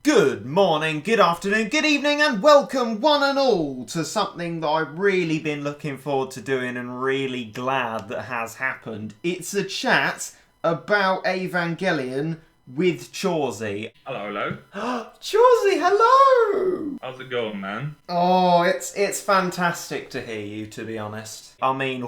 Good morning, good afternoon, good evening, and welcome one and all to something that I've really been looking forward to doing and really glad that has happened. It's a chat about Evangelion with Chawesy. Hello. Chawesy, hello! How's it going, man? Oh, it's fantastic to hear you, to be honest. I mean,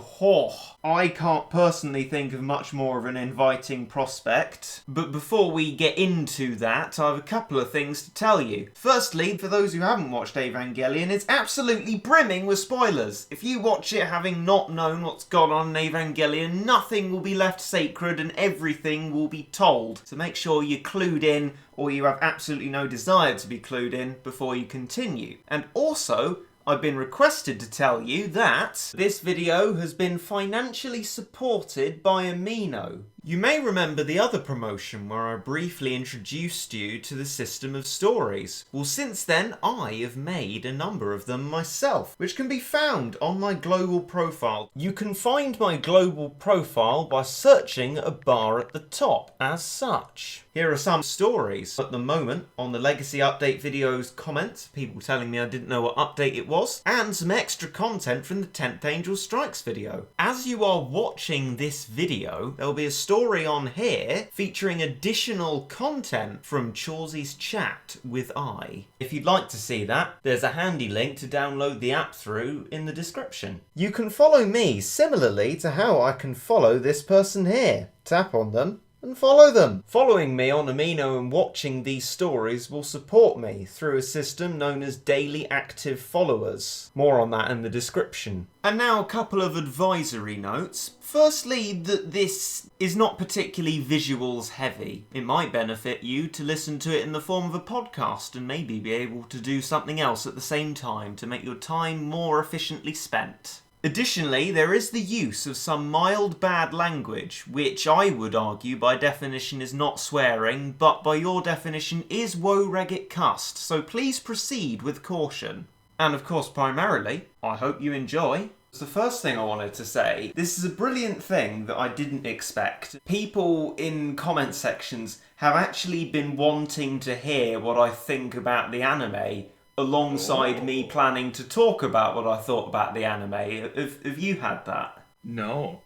I can't personally think of much more of an inviting prospect. But before we get into that, I have a couple of things to tell you. Firstly, for those who haven't watched Evangelion, it's absolutely brimming with spoilers. If you watch it having not known what's gone on in Evangelion, nothing will be left sacred and everything will be told. So make sure you're clued in, or you have absolutely no desire to be clued in before you continue. And also, I've been requested to tell you that this video has been financially supported by Amino. You may remember the other promotion where I briefly introduced you to the system of stories. Well, since then, I have made a number of them myself, which can be found on my global profile. You can find my global profile by searching a bar at the top, as such. Here are some stories at the moment on the Legacy Update videos comments, people telling me I didn't know what update it was, and some extra content from the 10th Angel Strikes video. As you are watching this video, there will be a story on here featuring additional content from Chawesy's chat with I. If you'd like to see that, there's a handy link to download the app through in the description. You can follow me similarly to how I can follow this person here. Tap on them and follow them. Following me on Amino and watching these stories will support me through a system known as Daily Active Followers. More on that in the description. And now a couple of advisory notes. Firstly, that this is not particularly visuals heavy. It might benefit you to listen to it in the form of a podcast and maybe be able to do something else at the same time to make your time more efficiently spent. Additionally, there is the use of some mild bad language, which I would argue by definition is not swearing, but by your definition is Regit cussed, so please proceed with caution. And of course, primarily, I hope you enjoy. The first thing I wanted to say, this is a brilliant thing that I didn't expect. People in comment sections have actually been wanting to hear what I think about the anime, alongside me planning to talk about what I thought about the anime. Have you had that? No.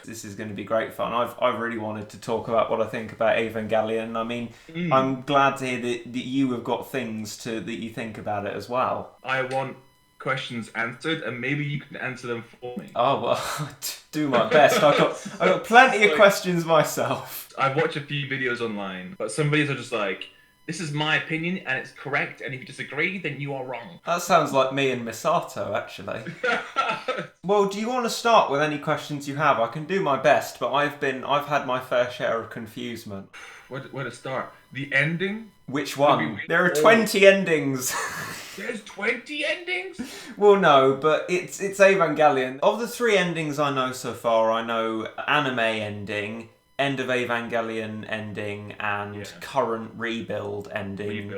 This is going to be great fun. I've really wanted to talk about what I think about Evangelion. I mean, I'm glad to hear that you have got things that you think about it as well. I want questions answered, and maybe you can answer them for me. Oh, well, do my best. I've got plenty of questions myself. I've watched a few videos online, but some videos are just like, this is my opinion and it's correct, and if you disagree, then you are wrong. That sounds like me and Misato, actually. Well, do you want to start with any questions you have? I can do my best, but I've had my fair share of confusement. Where to start? The ending? Which one? There are 20 endings. There's 20 endings? Well, no, but it's Evangelion. Of the 3 endings I know so far, I know anime ending, End of Evangelion ending, and current rebuild ending.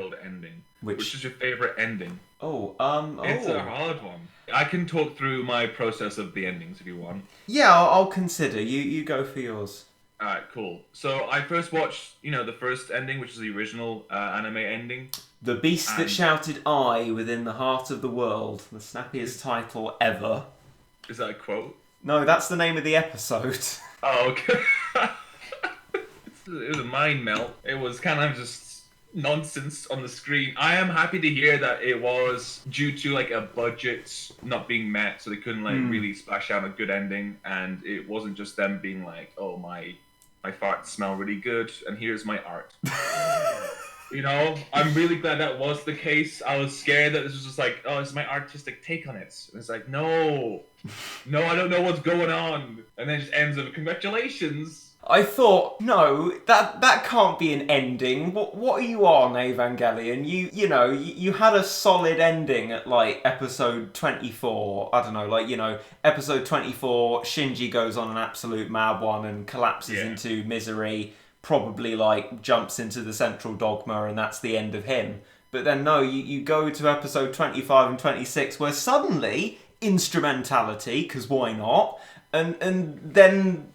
Which is your favourite ending? It's a hard one. I can talk through my process of the endings if you want. Yeah, I'll consider. You go for yours. Alright, cool. So I first watched, the first ending, which is the original anime ending. The beast that shouted I within the heart of the world. The snappiest title ever. Is that a quote? No, that's the name of the episode. Oh, okay. It was a mind melt. It was kind of just nonsense on the screen. I am happy to hear that it was due to a budget not being met, so they couldn't really splash out a good ending, and it wasn't just them being like, oh, my farts smell really good, and here's my art. I'm really glad that was the case. I was scared that this was just oh, this is my artistic take on it. And it's like, no, I don't know what's going on. And then it just ends with congratulations. I thought, no, that can't be an ending. What are you on, Evangelion? You had a solid ending at episode 24. I don't know, episode 24, Shinji goes on an absolute mad one and collapses into misery. Probably jumps into the central dogma, and that's the end of him. But then no, you go to episode 25 and 26 where suddenly instrumentality, because why not? And then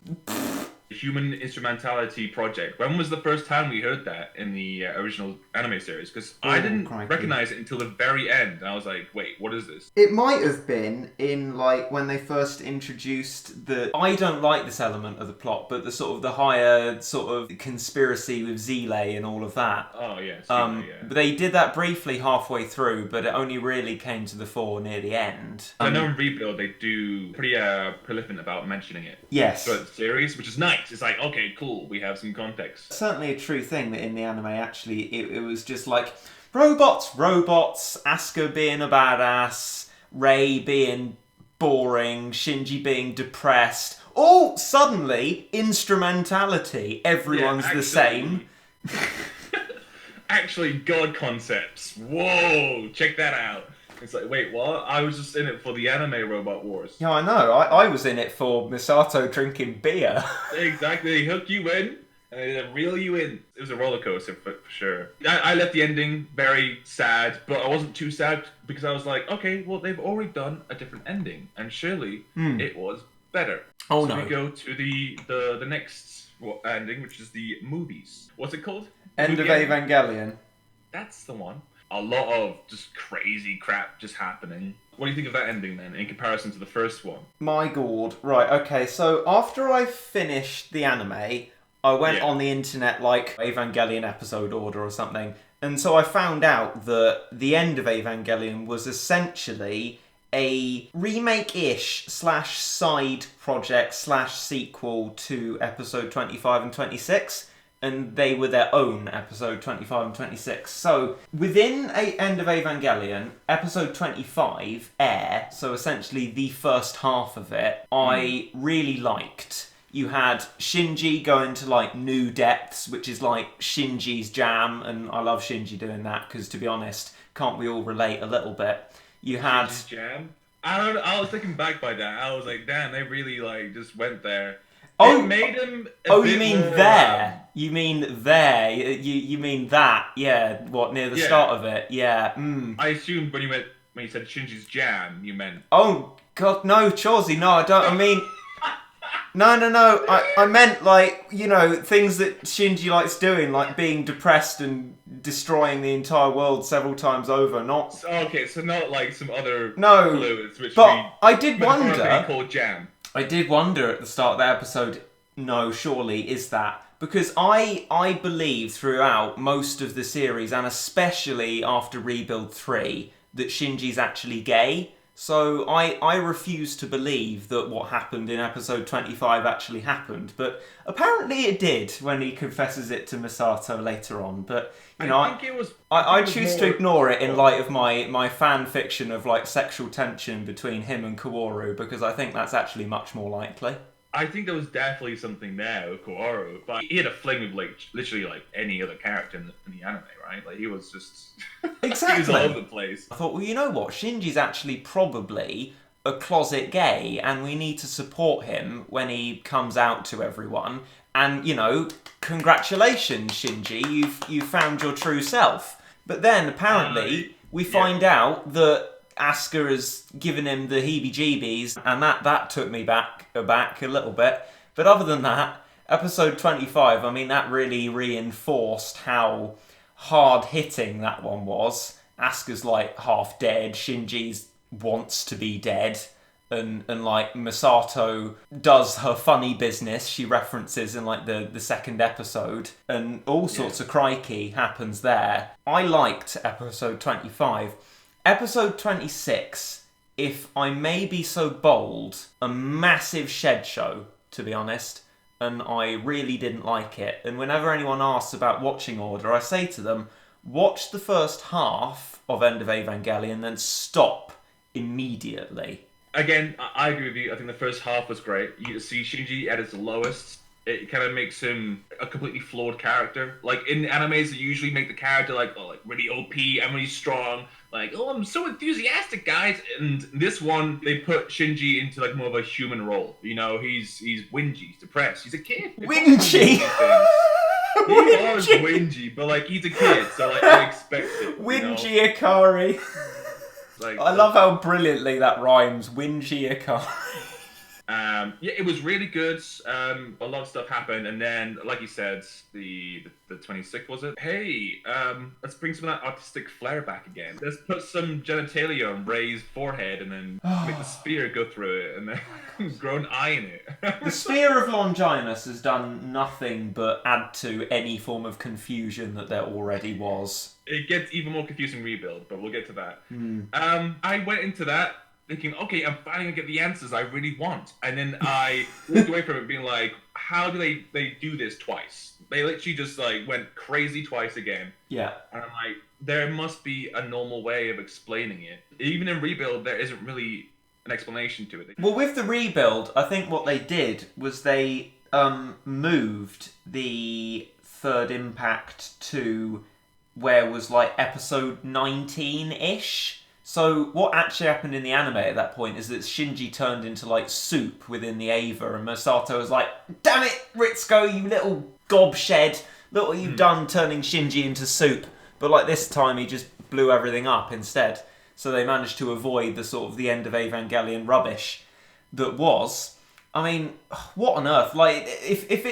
human instrumentality project. When was the first time we heard that in the original anime series? Because I didn't recognize it until the very end, and I was like, wait, what is this? It might have been in, like, when they first introduced the... I don't like this element of the plot, but the sort of the higher sort of conspiracy with Zile and all of that. Oh, yes. Yeah. But they did that briefly halfway through, but it only really came to the fore near the end. I know in Rebuild they do pretty prolific about mentioning it. Yes. Throughout the series, which is nice. It's like, okay, cool, we have some context. Certainly a true thing that in the anime, actually, it was just like, robots, Asuka being a badass, Rei being boring, Shinji being depressed. Oh, suddenly, instrumentality. Everyone's the same. Actually, God concepts. Whoa, check that out. It's like, wait, what? I was just in it for the anime Robot Wars. Yeah, I know. I was in it for Misato drinking beer. Exactly. They hook you in, and they reel you in. It was a roller coaster, for sure. I left the ending very sad, but I wasn't too sad because I was like, okay, well, they've already done a different ending, and surely it was better. Oh, so no. we go to the next ending, which is the movies. What's it called? End of Evangelion. That's the one. A lot of just crazy crap just happening. What do you think of that ending then, in comparison to the first one? My god. Right, okay, so after I finished the anime, I went on the internet like Evangelion episode order or something, and so I found out that the end of Evangelion was essentially a remake-ish / side project / sequel to episode 25 and 26. And they were their own episode 25 and 26. So, within End of Evangelion, episode 25, Air, so essentially the first half of it, I really liked. You had Shinji going to, like, new depths, which is, like, Shinji's jam, and I love Shinji doing that, because, to be honest, can't we all relate a little bit? You had... Shinji's jam? I was taken back by that. I was like, damn, they really, like, just went there. Oh, it made him you mean more, there? You mean there? You mean that? Yeah. What, near the start of it? Yeah. I assumed when you said Shinji's jam, you meant. Oh God, no, Chawesy, no, I don't. I mean, no. I meant, like, you know, things that Shinji likes doing, like being depressed and destroying the entire world several times over. Not. Okay, so not like some other fluids, which I did wonder. Called jam. I did wonder at the start of the episode, no, surely is that? Because I believe throughout most of the series, and especially after Rebuild 3, that Shinji's actually gay. So I refuse to believe that what happened in episode 25 actually happened. But apparently it did when he confesses it to Misato later on. But, you know, I choose to ignore it in light of my fan fiction of, like, sexual tension between him and Kaworu, because I think that's actually much more likely. I think there was definitely something there with Kaworu, but he had a fling with, like, literally, like, any other character in the anime, right? Like, he was just... Exactly. He was all over the place. I thought, well, you know what? Shinji's actually probably a closet gay, and we need to support him when he comes out to everyone. And, you know, congratulations, Shinji, you've found your true self. But then, apparently, we find out that Asuka has given him the heebie-jeebies, and that took me back a little bit. But other than that, episode 25, I mean, that really reinforced how hard-hitting that one was. Asuka's, like, half dead, Shinji's wants to be dead, and like, Misato does her funny business she references in, like, the second episode, and all sorts of crikey happens there. I liked episode 25. Episode 26, if I may be so bold, a massive shed show, to be honest, and I really didn't like it. And whenever anyone asks about watching order, I say to them, watch the first half of End of Evangelion, then stop immediately. Again, I agree with you. I think the first half was great. You see Shinji at his lowest. It kind of makes him a completely flawed character. Like, in animes, they usually make the character, like, oh, like, really OP and really strong. Like, oh, I'm so enthusiastic, guys. And this one, they put Shinji into, like, more of a human role. You know, he's whingy, he's depressed, he's a kid. Whingy! He was whingy, but, like, he's a kid, so, like, I expect it. Whingy Akari. Like, I love how brilliantly that rhymes. Whingy Akari. Yeah, it was really good. A lot of stuff happened, and then, like you said, the 26th, was it? Hey, let's bring some of that artistic flair back again. Let's put some genitalia on Ray's forehead, and then make the spear go through it, and then grow an eye in it. The Spear of Longinus has done nothing but add to any form of confusion that there already was. It gets even more confusing rebuild, but we'll get to that. I went into that thinking, okay, I'm finally gonna get the answers I really want. And then I walked away from it being like, how do they do this twice? They literally just like went crazy twice again. Yeah. And I'm like, there must be a normal way of explaining it. Even in Rebuild, there isn't really an explanation to it. Well, with the Rebuild, I think what they did was they moved the third impact to where was like episode 19-ish. So what actually happened in the anime at that point is that Shinji turned into like soup within the Ava, and Masato was like, "Damn it, Ritsuko, you little gobshed! Look what you've done, turning Shinji into soup." But like this time, he just blew everything up instead. So they managed to avoid the sort of the end of Evangelion rubbish that was. I mean, what on earth? Like, if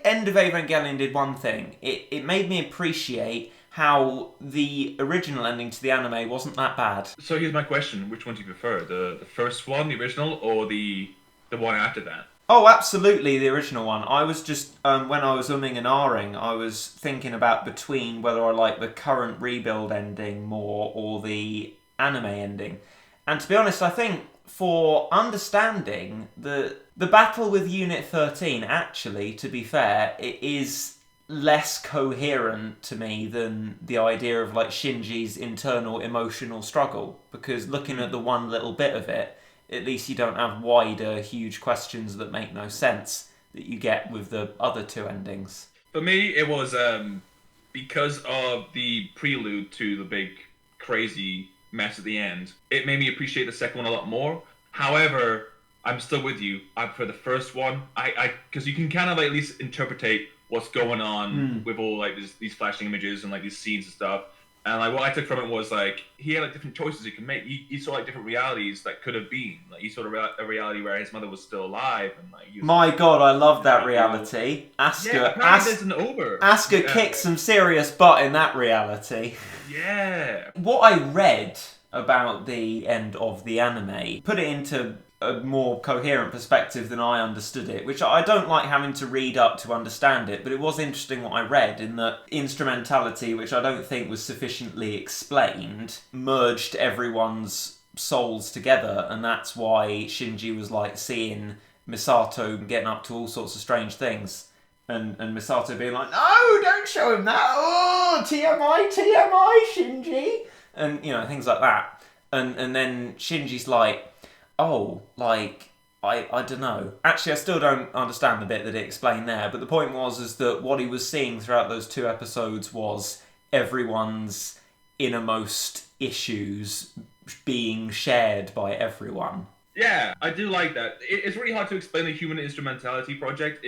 end of Evangelion did one thing, it made me appreciate how the original ending to the anime wasn't that bad. So here's my question: which one do you prefer, the first one, the original, or the one after that? Oh, absolutely, the original one. I was just when I was umming and ahhing, I was thinking about between whether I like the current Rebuild ending more or the anime ending. And to be honest, I think for understanding the battle with Unit 13, actually, to be fair, it is less coherent to me than the idea of like Shinji's internal emotional struggle, because looking at the one little bit of it, at least you don't have wider, huge questions that make no sense that you get with the other two endings. For me, it was because of the prelude to the big crazy mess at the end. It made me appreciate the second one a lot more. However, I'm still with you. I prefer the first one. Because you can kind of like at least interpretate what's going on with all like these flashing images and like these scenes and stuff. And like what I took from it was like he had like different choices he could make. He saw like different realities that could have been. Like he saw a reality where his mother was still alive, and like my God, I love that reality. Asuka kicked some serious butt in that reality. Yeah. What I read about the end of the anime put it into a more coherent perspective than I understood it, which I don't like having to read up to understand it, but it was interesting what I read in that instrumentality, which I don't think was sufficiently explained, merged everyone's souls together, and that's why Shinji was like seeing Misato getting up to all sorts of strange things, and Misato being like, "No, don't show him that! Oh, TMI, Shinji!" And, you know, things like that. And then Shinji's like, oh, like, I don't know. Actually, I still don't understand the bit that it explained there, but the point is that what he was seeing throughout those two episodes was everyone's innermost issues being shared by everyone. Yeah, I do like that. It's really hard to explain the human instrumentality project.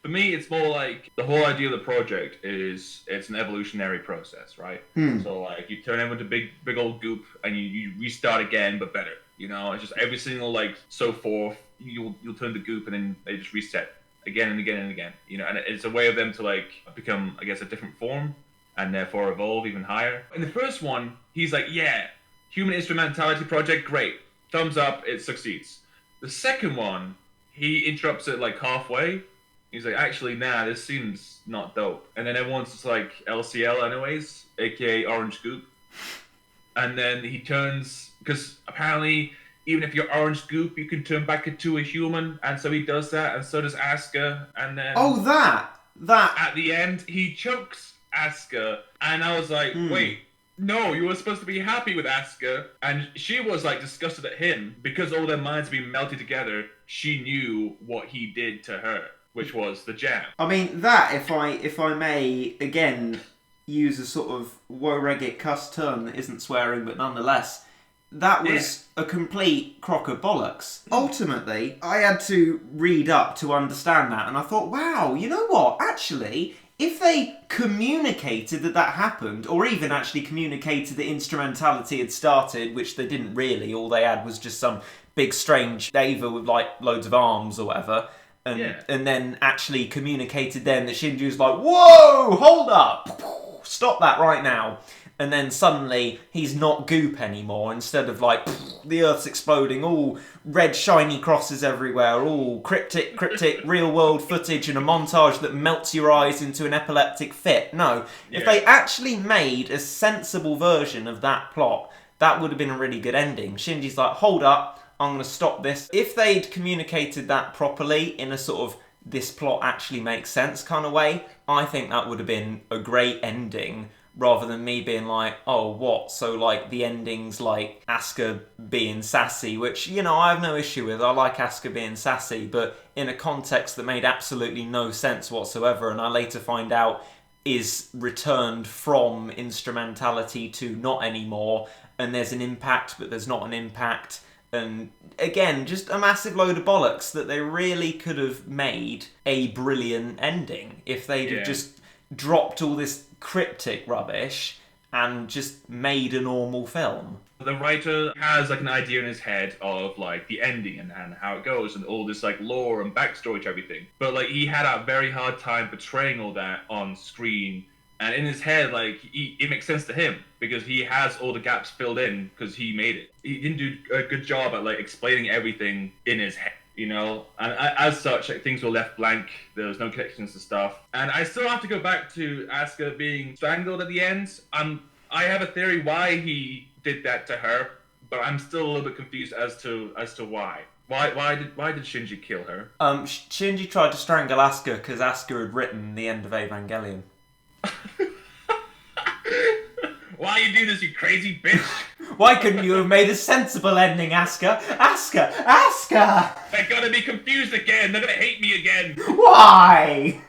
For me, it's more like the whole idea of the project is it's an evolutionary process, right? So like you turn everyone to big old goop and you restart again, but better. You know, it's just every single like so forth. You'll turn to goop and then they just reset again and again and again. You know, and it's a way of them to like become, I guess, a different form and therefore evolve even higher. In the first one, he's like, yeah, human instrumentality project, great, thumbs up, it succeeds. The second one, he interrupts it like halfway. He's like, actually, nah, this seems not dope. And then everyone's just like LCL anyways, aka Orange Goop. And then he turns, because apparently, even if you're Orange Goop, you can turn back into a human. And so he does that, and so does Asuka. And then... Oh, that! At the end, he chokes Asuka. And I was like, wait, no, you were supposed to be happy with Asuka. And she was like disgusted at him, because all their minds being melted together, she knew what he did to her, which was the jam. I mean, that, if I may, again, use a sort of Regit cuss term that isn't swearing, but nonetheless, that was a complete crock of bollocks. Ultimately, I had to read up to understand that, and I thought, wow, you know what? Actually, if they communicated that happened, or even actually communicated that instrumentality had started, which they didn't really, all they had was just some big strange Ava with like loads of arms or whatever, and then actually communicated then that Shinji was like, whoa, hold up, stop that right now. And then suddenly he's not goop anymore. Instead of like the Earth's exploding, all red shiny crosses everywhere, all cryptic real world footage and a montage that melts your eyes into an epileptic fit. No, if they actually made a sensible version of that plot, that would have been a really good ending. Shinji's like, hold up, I'm going to stop this. If they'd communicated that properly in a sort of this plot actually makes sense kind of way, I think that would have been a great ending. Rather than me being like, oh, what? So, like, the ending's like Asuka being sassy, which, you know, I have no issue with. I like Asuka being sassy, but in a context that made absolutely no sense whatsoever, and I later find out is returned from instrumentality to not anymore, and there's an impact, but there's not an impact. And again, just a massive load of bollocks that they really could have made a brilliant ending if they'd have just dropped all this cryptic rubbish and just made a normal film. The writer has like an idea in his head of like the ending and how it goes and all this like lore and backstory to everything. But like he had a very hard time portraying all that on screen. And in his head, like it makes sense to him because he has all the gaps filled in because he made it. He didn't do a good job at like explaining everything in his head. You know, and as such, like, things were left blank. There was no connections to stuff, and I still have to go back to Asuka being strangled at the end. I have a theory why he did that to her, but I'm still a little bit confused as to why. Why did Shinji kill her? Shinji tried to strangle Asuka because Asuka had written the end of Evangelion. Why you do this, you crazy bitch? Why couldn't you have made a sensible ending, Asuka? Asuka! They're gonna be confused again. They're gonna hate me again. Why?